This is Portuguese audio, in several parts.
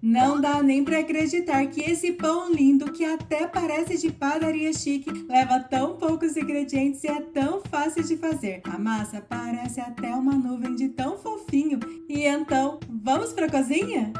Não dá nem pra acreditar que esse pão lindo, que até parece de padaria chique, leva tão poucos ingredientes e é tão fácil de fazer. A massa parece até uma nuvem de tão fofinho. E então, vamos pra cozinha?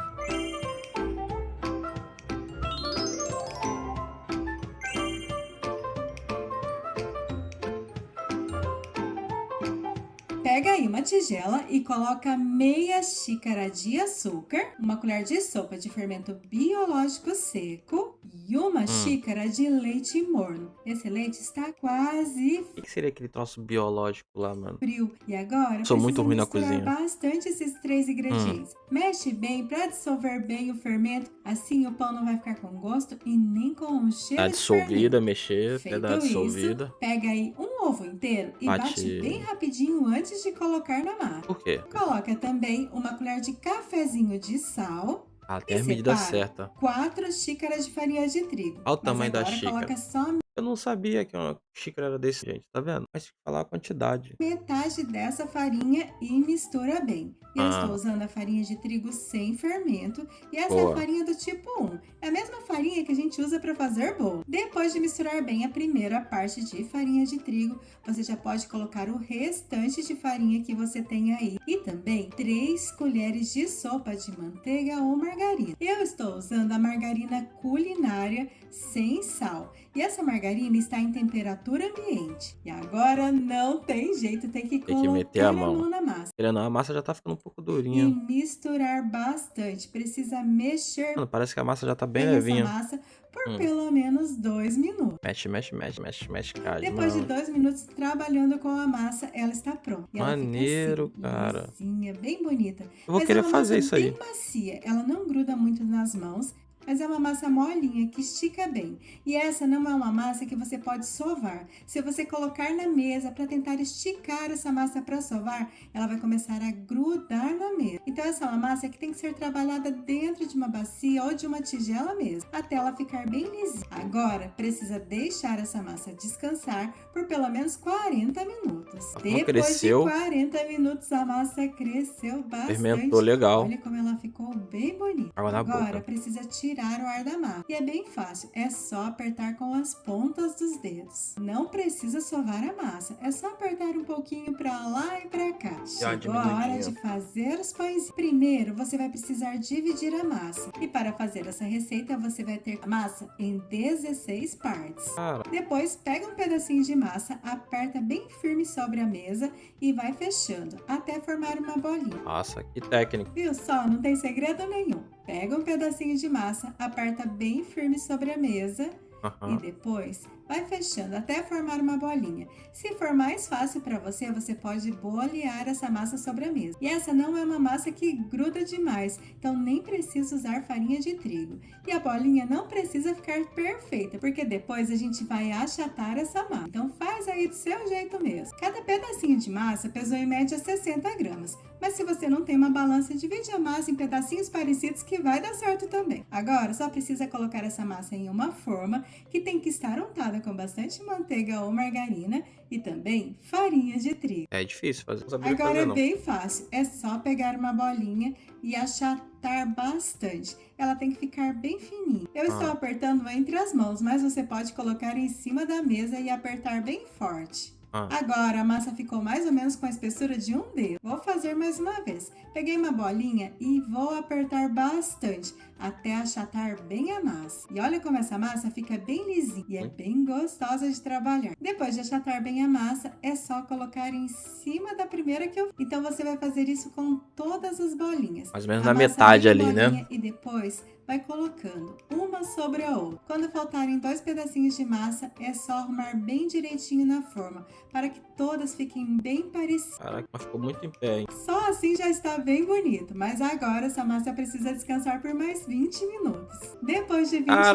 Pega aí uma tigela e coloca meia xícara de açúcar, uma colher de sopa de fermento biológico seco e uma Hum. xícara de leite morno. Esse leite está quase O que que seria aquele troço biológico lá, mano? frio. E agora Sou muito precisa ruim na misturar cozinha. bastante esses três Hum. ingredientes. Mexe bem para dissolver bem o fermento, assim o pão não vai ficar com gosto e nem com um Dar cheiro de dissolvida, fermento. mexer até dar Feito isso, dissolvida. pega aí um ovo inteiro e bate bem Bate. rapidinho antes de colocar na massa. Por quê? Coloca também uma colher de cafezinho de sal Até e a medida separa certa. 4 xícaras de farinha de trigo. Olha o Mas tamanho da agora xícara. coloca só Eu não sabia que uma xícara era desse jeito, tá vendo? Mas tem que falar a quantidade. metade dessa farinha e mistura bem. Eu estou Ah, usando a farinha de trigo sem fermento e essa é a boa. farinha do tipo 1. É a mesma farinha que a gente usa para fazer bolo. Depois de misturar bem a primeira parte de farinha de trigo, você já pode colocar o restante de farinha que você tem aí e também 3 colheres de sopa de manteiga ou margarina. Eu estou usando a margarina culinária sem sal. E essa margarina está em temperatura ambiente. E agora não tem jeito, tem que Tem que meter a colocar a mão. mão na massa Querendo ou não, a massa já tá ficando um pouco e durinha. misturar bastante. Precisa mexer Mano, parece que a massa já tá bem bem essa levinha. massa por Hum. pelo menos 2 minutos. Mexe, mexe, mexe, mexe, mexe, cara. Depois de Mano, 2 minutos trabalhando com a massa, ela está pronta. E ela fica assim, maneiro, cara. lisinha, bem bonita. Eu vou Mas é querer uma fazer massa isso aí. bem macia, ela não gruda muito nas mãos, mas é uma massa molinha que estica bem. E essa não é uma massa que você pode sovar. Se você colocar na mesa para tentar esticar essa massa para sovar, ela vai começar a grudar na mesa. Então essa é uma massa que tem que ser trabalhada dentro de uma bacia ou de uma tigela mesmo, até ela ficar bem lisinha. Agora precisa deixar essa massa descansar por pelo menos 40 minutos. A forma Depois de cresceu, 40 minutos a massa cresceu fermentou bastante. legal. Olha como ela ficou bem bonita. Água na Agora boca. precisa tirar o ar da massa. E é bem fácil, é só apertar com as pontas dos dedos. Não precisa sovar a massa, é só apertar um pouquinho para lá e para cá. Deu uma Chegou a hora diminuidinha. de fazer os pães. Primeiro, você vai precisar dividir a massa. E para fazer essa receita, você vai ter a massa em 16 partes. Cara, Depois, pega um pedacinho de massa, aperta bem firme sobre a mesa e vai fechando até formar uma bolinha. nossa, que técnico. Viu só? Não tem segredo nenhum. Pega um pedacinho de massa, aperta bem firme sobre a mesa e Aham. depois vai fechando até formar uma bolinha. Se for mais fácil para você, você pode bolear essa massa sobre a mesa. E essa não é uma massa que gruda demais, então nem precisa usar farinha de trigo. E a bolinha não precisa ficar perfeita, porque depois a gente vai achatar essa massa. Então faz aí do seu jeito mesmo. Cada pedacinho de massa pesou em média 60 gramas. Mas se você não tem uma balança, divide a massa em pedacinhos parecidos que vai dar certo também. Agora só precisa colocar essa massa em uma forma que tem que estar untada com bastante manteiga ou margarina e também farinha de trigo. É difícil fazer. Não sabia Agora fazer, é não. bem fácil, é só pegar uma bolinha e achatar bastante. Ela tem que ficar bem fininha. Eu estou Ah, apertando entre as mãos, mas você pode colocar em cima da mesa e apertar bem forte. ah. Agora a massa ficou mais ou menos com a espessura de um dedo. Vou fazer mais uma vez. Peguei uma bolinha e vou apertar bastante até achatar bem a massa. E olha como essa massa fica bem lisinha e é bem gostosa de trabalhar. Depois de achatar bem a massa, é só colocar em cima da primeira que eu fiz. Então você vai fazer isso com todas as bolinhas. Mais ou menos na Amassa metade bem a ali, né? bolinha e depois vai colocando uma sobre a outra. Quando faltarem 2 pedacinhos de massa, é só arrumar bem direitinho na forma, para que todas fiquem bem parecidas. Caraca, mas ficou muito em pé, hein? Só assim já está bem bonito, mas agora essa massa precisa descansar por mais 20 minutos. Depois de 20 minutos,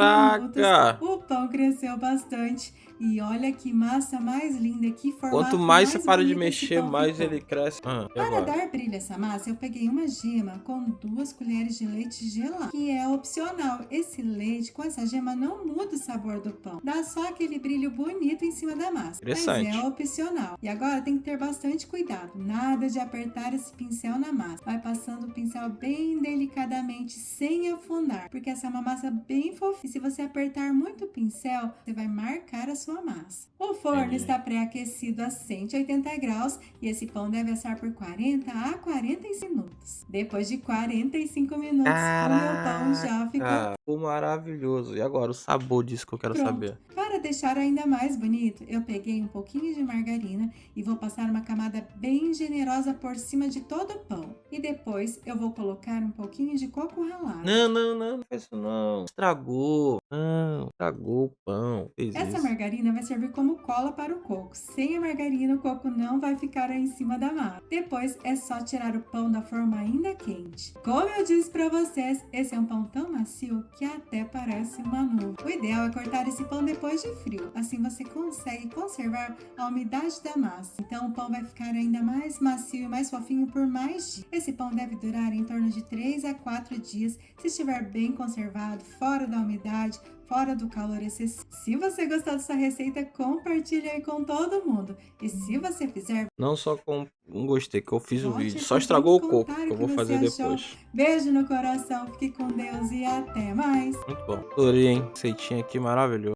Caraca! o pão cresceu bastante, E olha que massa mais linda, que Quanto formato mais você mais para de bonito esse mexer, pão mais ficou. ele cresce. E Para agora? dar brilho a essa massa, eu peguei uma gema com 2 colheres de leite gelado, que é opcional. Esse leite com essa gema não muda o sabor do pão, dá só aquele brilho bonito em cima da massa, mas é Interessante. opcional. E agora tem que ter bastante cuidado, nada de apertar esse pincel na massa. Vai passando o pincel bem delicadamente, sem afundar, porque essa é uma massa bem fofinha. E se você apertar muito o pincel, você vai marcar a sua massa. O forno Entendi. está pré-aquecido a 180 graus e esse pão deve assar por 40 a 45 minutos. Depois de 45 minutos, o meu pão já ficou Caraca, ficou maravilhoso. E agora, o sabor disso que eu quero pronto. saber. Para deixar ainda mais bonito, eu peguei um pouquinho de margarina e vou passar uma camada bem generosa por cima de todo o pão. E depois eu vou colocar um pouquinho de coco ralado. Não, não, não, não faz isso não. Estragou. Não, estragou o pão. Fez Essa isso. margarina vai servir como cola para o coco. Sem a margarina, o coco não vai ficar aí em cima da massa. Depois é só tirar o pão da forma ainda quente. Como eu disse para vocês, esse é um pão tão macio que até parece uma nuvem. O ideal é cortar esse pão depois de frio. Assim você consegue conservar a umidade da massa. Então o pão vai ficar ainda mais macio e mais fofinho por mais dias. Esse pão deve durar em torno de 3 a 4 dias se estiver bem conservado, fora da umidade, fora do calor excessivo. Se você gostou dessa receita, compartilhe aí com todo mundo. E se você fizer, Não só com um gostei, que eu fiz o volte vídeo. Só aqui e me estragou o coco, contar que o eu que vou você fazer achou. depois. Beijo no coração, fique com Deus e até mais! Muito bom. Adorei, hein? Receitinha aqui maravilhosa.